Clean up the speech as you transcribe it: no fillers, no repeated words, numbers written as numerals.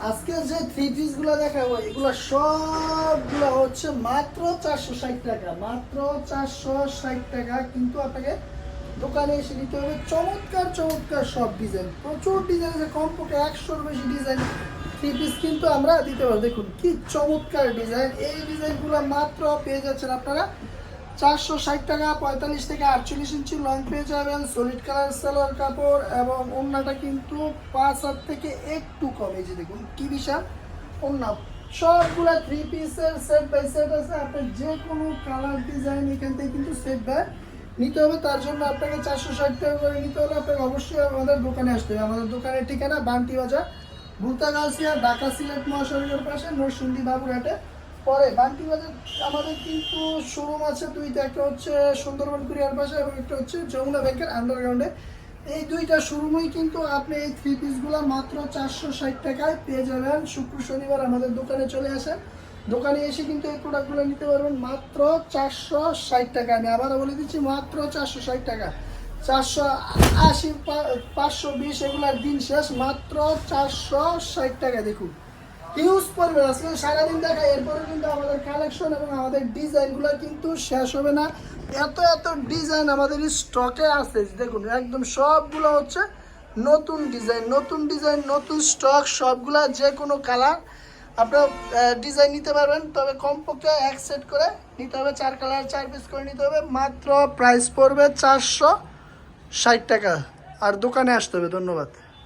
আজকে যে three piece গুলো দেখাবো এগুলো সবগুলো হচ্ছে মাত্র 460 টাকা, মাত্র 460 টাকা। কিন্তু আপনাকে দোকানে এসে নিতে হবে। চমৎকার চমৎকার সব ডিজাইন, প্রচুর ডিজাইন আছে, কমপক্ষে 100-র বেশি ডিজাইন থ্রি পিস কিন্তু আমরা দিতে পারবো। দেখুন কি চমৎকার ডিজাইন, এই ডিজাইনগুলো মাত্র পেয়ে যাচ্ছেন আপনারা 460 টাকা। 45 থেকে 48 ইঞ্চি লং পেয়ে যাবেন, সলিড কালার সালোয়ার কাপড় এবং ওড়নাটা কিন্তু 5 হাত থেকে একটু কম। এই যে দেখুন কি বিশাল ওড়না, সবগুলা থ্রি পিসের সেট বাই সেট আছে। আপনার যে কোনো কালার ডিজাইন এখান থেকে কিন্তু সেট বাই নিতে হবে। তার জন্য আপনাকে 460 টাকা করে নিতে হলে আপনাকে অবশ্যই আমাদের দোকানে আসতে হবে। আমাদের দোকানের ঠিকানা বান্টি বাজার, ভুলতা গাউসিয়া, ঢাকা সিলেট মহাসড়কের পাশে, নরসিংদী বাবুরহাটে পরে। বান্টি বাজার আমাদের কিন্তু শোরুম আছে দুইটা, একটা হচ্ছে সুন্দরবন কুরিয়ার পাশে এবং একটা হচ্ছে যমুনা ব্যাংকের আন্ডারগ্রাউন্ডে। এই দুইটা শোরুমেই কিন্তু আপনি এই থ্রি পিসগুলো মাত্র 460 টাকায় পেয়ে যাবেন। শুক্র শনিবার আমাদের দোকানে চলে আসেন, দোকানে এসে কিন্তু এই প্রোডাক্টগুলো নিতে পারবেন মাত্র 460 টাকা। আমি আবারও বলে দিচ্ছি মাত্র 460 টাকা। 480, 520 এগুলার দিন শেষ, মাত্র 460 টাকা। দেখুন হিউজ পরিমাণ, আজকে সারাদিন দেখা, এরপরে কিন্তু আমাদের কালেকশন এবং আমাদের ডিজাইনগুলো কিন্তু শেষ হবে না। এত এত ডিজাইন আমাদের স্টকে আছে। দেখুন একদম সবগুলো হচ্ছে নতুন ডিজাইন, নতুন ডিজাইন, নতুন স্টক, সবগুলা যে কোনো কালার আপনার ডিজাইন নিতে পারবেন। তবে কমপক্ষে এক সেট করে নিতে হবে, 4 কালার 4 পিস করে নিতে হবে। মাত্র প্রাইস পড়বে 460 টাকা। আর দোকানে আসতে হবে। ধন্যবাদ।